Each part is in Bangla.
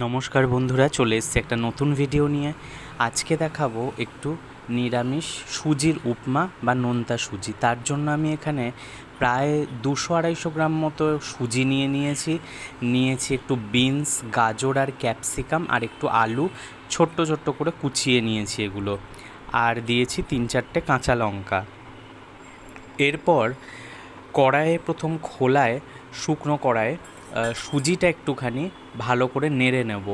নমস্কার বন্ধুরা, চলে এসেছি একটা নতুন ভিডিও নিয়ে। আজকে দেখাবো একটু নিরামিষ সুজির উপমা বা নোনতা সুজি। তার জন্য আমি এখানে প্রায় 200-250 গ্রাম মতো সুজি নিয়েছি একটু বিনস, গাজর আর ক্যাপসিকাম, আর একটু আলু ছোট্ট ছোট্ট করে কুচিয়ে নিয়েছি এগুলো, আর দিয়েছি 3-4টে কাঁচা লঙ্কা। এরপর কড়াইয়ে প্রথম খোলায় শুকনো কড়াইয়ে সুজিটা একটুখানি ভালো করে নেড়ে নেব,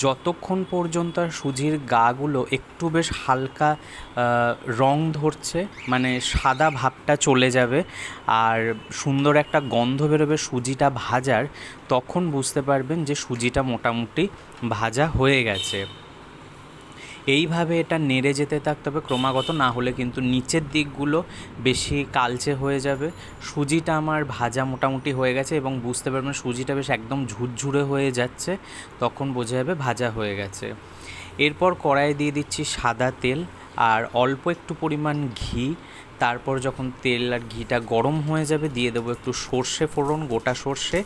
যতক্ষণ পর্যন্ত সুজির গাগুলো একটু বেশ হালকা রং ধরছে, মানে সাদা ভাবটা চলে যাবে আর সুন্দর একটা গন্ধ বেরোবে সুজিটা ভাজার, তখন বুঝতে পারবেন যে সুজিটা মোটামুটি ভাজা হয়ে গেছে। এইভাবে এটা নেড়ে যেতে থাকতে হবে ক্রমাগত, না হলে কিন্তু নিচের দিকগুলো বেশি কালচে হয়ে যাবে। সুজিটা আমার ভাজা মোটামুটি হয়ে গেছে এবং বুঝতে পারবেন সুজিটা বেশ একদম ঝুরঝুরে হয়ে যাচ্ছে, তখন বোঝা যাবে ভাজা হয়ে গেছে। এরপর কড়াইয়ে দিয়ে দিচ্ছি সাদা তেল আর অল্প একটু পরিমাণ ঘি। তারপর যখন তেল আর ঘিটা গরম হয়ে যাবে দিয়ে দেবো একটু সর্ষে ফোড়ন, গোটা সর্ষে,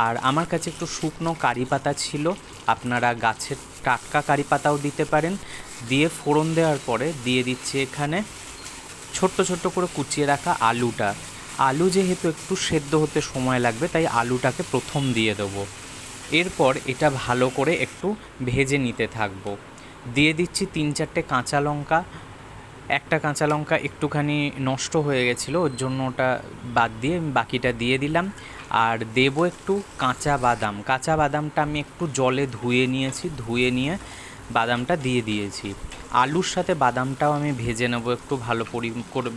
আর আমার কাছে একটু শুকনো কারি পাতা ছিল, আপনারা গাছের টাটকা কারি পাতাও দিতে পারেন। দিয়ে ফোড়ন দেওয়ার পরে দিয়ে দিচ্ছি এখানে ছোট্ট ছোট্ট করে কুচিয়ে রাখা আলুটা। আলু যেহেতু একটু সেদ্ধ হতে সময় লাগবে, তাই আলুটাকে প্রথম দিয়ে দেবো। এরপর এটা ভালো করে একটু ভেজে নিতে থাকবো। দিয়ে দিচ্ছি 3-4টে কাঁচা লঙ্কা। একটা কাঁচা লঙ্কা একটুখানি নষ্ট হয়ে গেছিলো, ওর জন্য ওটা বাদ দিয়ে বাকিটা দিয়ে দিলাম। আর দেবো একটু কাঁচা বাদাম। কাঁচা বাদামটা আমি একটু জলে ধুয়ে নিয়ে বাদামটা দিয়ে দিয়েছি। আলুর সাথে বাদামটাও আমি ভেজে নেব একটু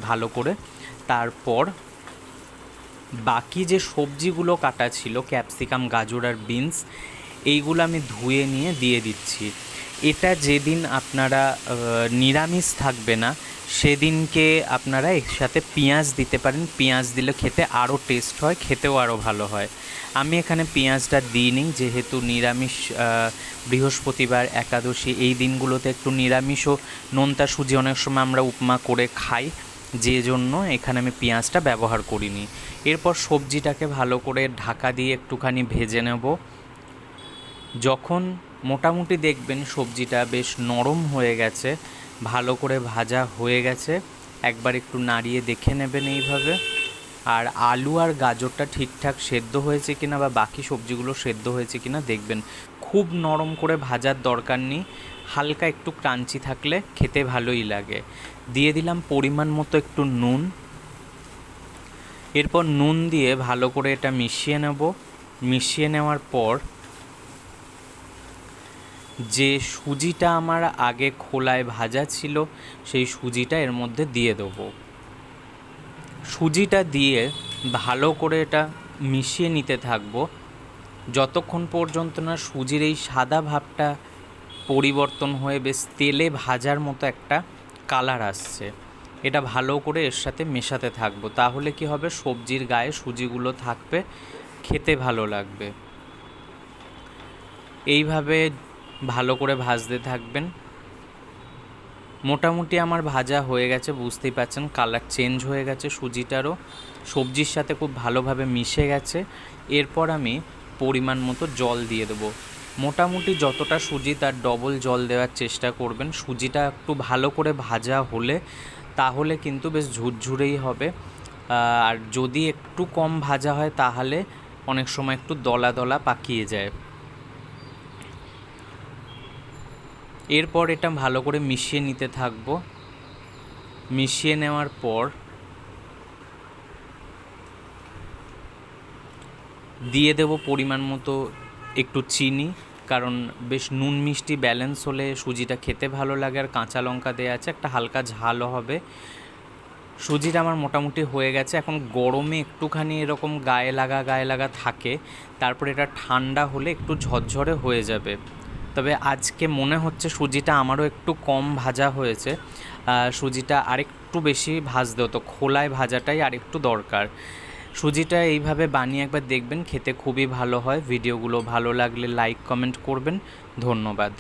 ভালো করে। তারপর বাকি যে সবজিগুলো কাটা ছিল, ক্যাপসিকাম, গাজর আর বিনস, এইগুলো আমি ধুয়ে নিয়ে দিয়ে দিচ্ছি। এটা যেদিন আপনারা নিরামিষ থাকবে না সেদিনকে আপনারা এর সাথে পেঁয়াজ দিতে পারেন। পেঁয়াজ দিলে খেতে আরও টেস্ট হয়, খেতেও আরও ভালো হয়। আমি এখানে পেঁয়াজটা দিইনি, যেহেতু নিরামিষ, বৃহস্পতিবার, একাদশী এই দিনগুলোতে একটু নিরামিষও নোনতা সুজি অনেক সময় আমরা উপমা করে খাই, যে জন্য এখানে আমি পেঁয়াজটা ব্যবহার করিনি। এরপর সবজিটাকে ভালো করে ঢাকা দিয়ে একটুখানি ভেজে নেব। যখন মোটামুটি দেখবেন সবজিটা বেশ নরম হয়ে গেছে, ভালো করে ভাজা হয়ে গেছে, একবার একটু নাড়িয়ে দেখে নেবেন এইভাবে। আর আলু আর গাজরটা ঠিকঠাক সেদ্ধ হয়েছে কিনা বা বাকি সবজিগুলো সেদ্ধ হয়েছে কিনা দেখবেন। খুব নরম করে ভাজার দরকার নেই, হালকা একটু ক্রাঞ্চি থাকলে খেতে ভালোই লাগে। দিয়ে দিলাম পরিমাণ মতো একটু নুন। এরপর নুন দিয়ে ভালো করে এটা মিশিয়ে নেব। মিশিয়ে নেওয়ার পর যে সুজিটা আমার আগে খোলায় ভাজা ছিল সেই সুজিটা এর মধ্যে দিয়ে দেবো। সুজিটা দিয়ে ভালো করে এটা মিশিয়ে নিতে থাকবো যতক্ষণ পর্যন্ত না সুজির এই সাদা ভাবটা পরিবর্তন হয়ে বেশ তেলে ভাজার মতো একটা কালার আসছে। এটা ভালো করে এর সাথে মেশাতে থাকবো, তাহলে কি হবে, সবজির গায়ে সুজিগুলো থাকবে, খেতে ভালো লাগবে। এইভাবে ভালো করে ভাজতে থাকবেন। মোটামুটি আমার ভাজা হয়ে গেছে, বুঝতেই পারছেন কালার চেঞ্জ হয়ে গেছে সুজিটারও, সবজির সাথে খুব ভালোভাবে মিশে গেছে। এরপর আমি পরিমাণ মতো জল দিয়ে দেবো। মোটামুটি যতটা সুজি তার ডবল জল দেওয়ার চেষ্টা করবেন। সুজিটা একটু ভালো করে ভাজা হলে তাহলে কিন্তু বেশ ঝুরঝুরেই হবে, আর যদি একটু কম ভাজা হয় তাহলে অনেক সময় একটু দলা দলা পাকিয়ে যায়। এরপর এটা ভালো করে মিশিয়ে নিতে থাকবো। মিশিয়ে নেওয়ার পর দিয়ে দেব পরিমাণ মতো একটু চিনি, কারণ বেশ নুন মিষ্টি ব্যালেন্স হলে সুজিটা খেতে ভালো লাগে। আর কাঁচা লঙ্কা দেওয়া আছে, একটা হালকা ঝালও হবে। সুজিটা আমার মোটামুটি হয়ে গেছে। এখন গরমে একটুখানি এরকম গায়ে লাগা থাকে, তারপরে এটা ঠান্ডা হলে একটু ঝরঝরে হয়ে যাবে। তবে আজকে মনে হচ্ছে সুজিটা আমারও একটু কম ভাজা হয়েছে, সুজিটা আরেকটু বেশি ভাজতে হতো, খোলায় ভাজাটাই আরেকটু দরকার। সুজিটা এইভাবে বানিয়ে একবার দেখবেন, খেতে খুবই ভালো হয়। ভিডিওগুলো ভালো লাগলে লাইক কমেন্ট করবেন। ধন্যবাদ।